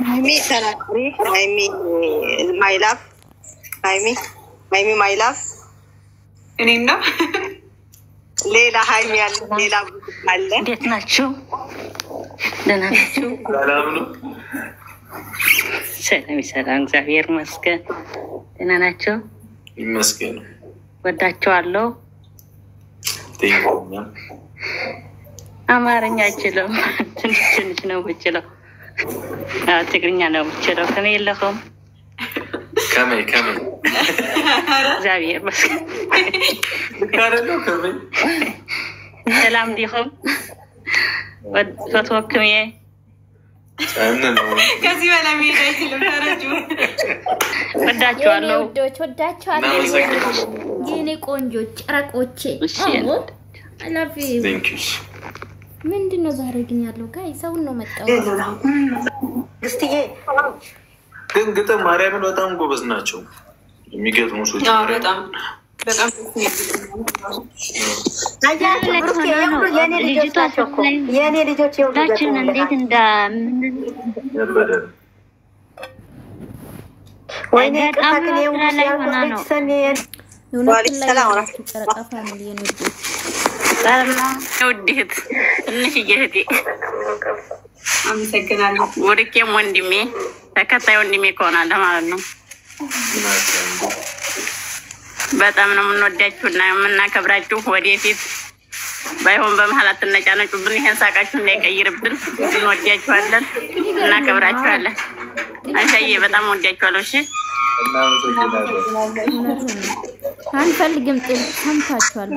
هايمي سلامري هايمي ماي لاف هايمي ماي لاف እኔና ሌላ ሃይሚ ያለ ሌላ አለ። እንዴት ናችሁ? ደህና ናችሁ? ሰላም ነው። ሰላም እግዚአብሔር ይመስገን። ደህና ናችሁ? ይመስገን። ወዳችኋለሁ። ቴንኪው። አማርኛ አይችልም፣ ትንሽ ነው የምችለው። ትግርኛ ነው የምችለው። ከመይ የለኩም ከመይ እግዚአብሔር ይመስገን። ካረለው ከመይ ሰላም ዲኹም ፈትወክም የ ነው ከዚህ በላይ መሄድ አይችልም። ተረጁ ወዳችኋለሁ። ወዳችኋለሁ የኔ ቆንጆች ጨረቆቼ። አይ ላቭ ዩ። ቴንኪው። ምንድነው ዛሬ ግን ያለው ጋይ ሰውን ነው መጣው። ግስትዬ ግን ግጥም ማርያምን በጣም ጎበዝ ናቸው የሚገጥሙ ሰዎች። በጣም የኔ ልጆች ታችን እንዴት እንዳ ወይኔ ቀጣቅኔ ውድህት ትንሽ እየህቴ አመሰግናለሁ። ወርቄም ወንድሜ ተከታይ ወንድሜ ከሆናለ ማለት ነው። በጣም ነው የምንወዳችሁና የምናከብራችሁ። ወደፊት ባይሆን በመሀል አትነጫነጩብን። ይሄን ሳቃችሁ እንዳይቀይርብን። እንወዳችኋለን፣ እናከብራችኋለን። አንሻዬ በጣም ወዳችኋለሁ። እሺ አንፈልግም ጥል ሰምታችኋል።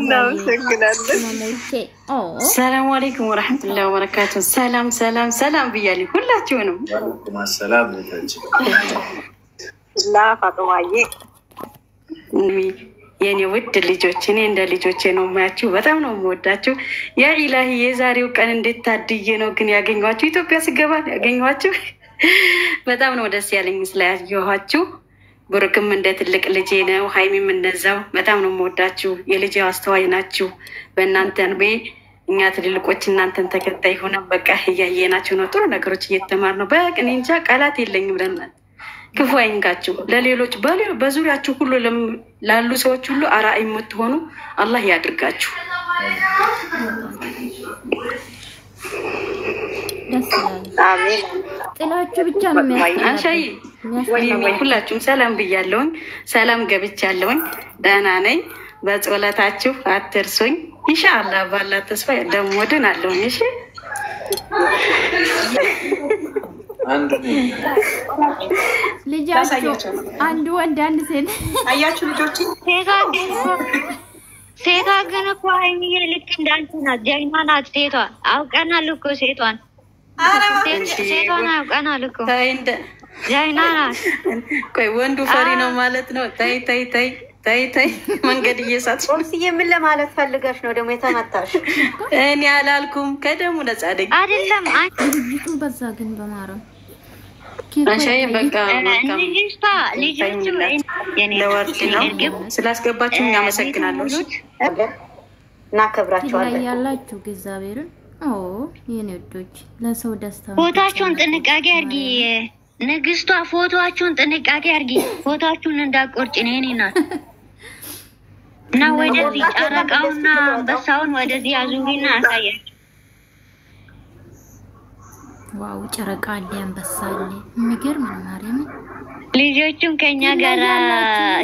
ሰላም አለይኩም ወራህመቱላሂ ወበረካቱ። ሰላም ብያለሁ ሁላችሁንም። ሰላም ነታችሁ ላፋጥማዬ የኔ ውድ ልጆች፣ እኔ እንደ ልጆቼ ነው የማያችሁ። በጣም ነው የምወዳችሁ። ያ ኢላሂ የዛሬው ቀን እንዴት ታድዬ ነው ግን ያገኘኋችሁ። ኢትዮጵያ ስገባ ያገኘኋችሁ። በጣም ነው ደስ ያለኝ ስላያየኋችሁ። ብሩክም እንደ ትልቅ ልጄ ነው፣ ሃይሚም እንደዛው። በጣም ነው የምወዳችሁ። የልጄ አስተዋይ ናችሁ። በእናንተን እኛ ትልልቆች እናንተን ተከታይ ሆነን በቃ እያየናችሁ ነው። ጥሩ ነገሮች እየተማር ነው። በቃ እኔ እንጃ ቃላት የለኝም ለእናንተ። ክፉ አይንካችሁ። ለሌሎች በዙሪያችሁ ሁሉ ላሉ ሰዎች ሁሉ አርአያ የምትሆኑ አላህ ያድርጋችሁ። አሜን። ጥላችሁ ብቻ ነው አንሻይ ሁላችሁም ሰላም ብያለሁኝ። ሰላም ገብቻለሁኝ። ደህና ነኝ። በጸሎታችሁ አትርሱኝ። ኢንሻአላህ ባላ ተስፋ ደግሞ ድናለሁኝ። እሺ ልጃችሁ አንድ ወንድ አንድ ሴት አያችሁ ልጆች። ሴቷ ግን እኮ ሃይሚዬ ልክ እንዳንቺ ናት። ጀግና ናት ሴቷ። አውቀናል እኮ ሴቷን አውቀናል እኮ ጀግና ናት። ቆይ ወንዱ ፈሪ ነው ማለት ነው። ታይ መንገድ እየሳትሽ ኦልሲዬ ምን ለማለት ፈልገሽ ነው ደግሞ የተመታሽ? እኔ አላልኩም። ከደሙ ነፃ ነኝ አይደለም። ልጅቱ በዛ ግን በማረም አንሻዬ በቃ ልጆቹ ለወርቅ ነው ስላስገባችሁ እናመሰግናለሁ። እናከብራችኋለን። ያላችሁ እግዚአብሔርን የኔ ወዶች ለሰው ደስታ ፎቶአችሁን ጥንቃቄ አድርጊ ንግስቷ። ፎቶአችሁን ጥንቃቄ አድርጊ። ፎቶአችሁን እንዳትቆርጪ ነው የኔ ናት። እና ወደዚህ ጨረቃውና አንበሳውን ወደዚህ አዙሪና አሳያችሁ። ዋው ጨረቃ አለ፣ አንበሳ አለ። የሚገርም ነው ማርያም። ልጆቹም ከኛ ጋር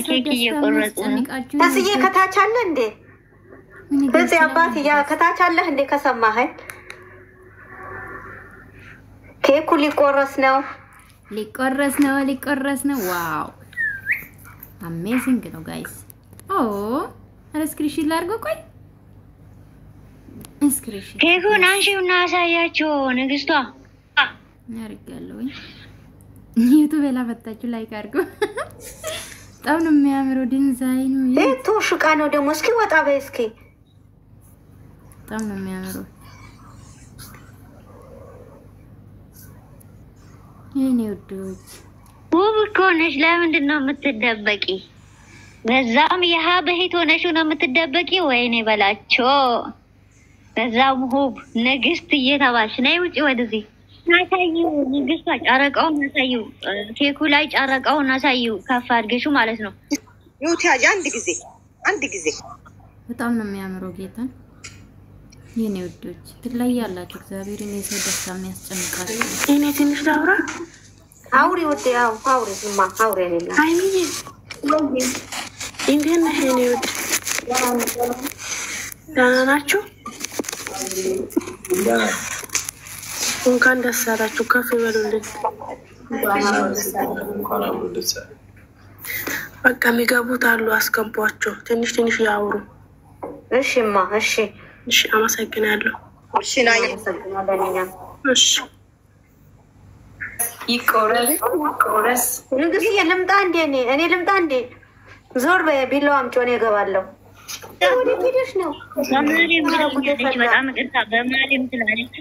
ኬክ እየቆረጡ ነው። ተስዬ ከታች አለ እንዴ? በዚህ አባት ከታች አለ እንዴ? ከሰማኸኝ ኬኩ ሊቆረስ ነው። ዋው አሜዚንግ ነው ጋይስ። ስክሪንሾት ላድርገው። ቆይ ስክሪንሾት ኬኩን አንሺውና አሳያቸው ንግስቷ። ያርጋለሁ ዩቲዩብ ላይ መጣችሁ ላይክ አድርጉ። በጣም ነው የሚያምረው ዲዛይኑ። ሹቃ ነው ደግሞ። እስኪ ወጣ በይ እስኪ። በጣም ነው የሚያምረው የኔ ውዶች። ውብ እኮ ነሽ። ለምንድን ነው የምትደበቂ? በዛም በሂት ሆነሽ ነው የምትደበቂ? ወይኔ በላቸው። በዛም ሆብ ንግስት እየተባልሽ ነይ ውጪ ወደዚህ ናሳዩ ንግስቷ ጨረቃውን ናሳዩ ኬኩ ላይ ጨረቃውን ናሳዩ ከፍ አድርገሽው ማለት ነው። ይውታጅ አንድ ጊዜ በጣም ነው የሚያምረው ጌታን የኔ ውዶች ትለያላችሁ። እግዚአብሔር እኔ ሰው ደስታ የሚያስጨንቃል። እኔ ትንሽ ላውራ አውሪ ወደ አውሪ ዝማ አውሪ ነኝ አይሚዬ እንዴት ነሽ የኔ ውድ? ደህና ናችሁ? እንኳን ደስ አላችሁ። ከፍ ይበሉልኝ። በቃ የሚገቡት አሉ አስገቧቸው። ትንሽ ያውሩ። እሺማ እሺ አመሰግናለሁ። እሺ ናይ እሺ ይቆረስ ንግስት ልምጣ እንዴ? እኔ ልምጣ እንዴ? ዞር በቢላው አምጪው ነው ገባለሁ። ወደ ሄደሽ ነው በማለም በጣም ይቅርታ በማለም ትላለች።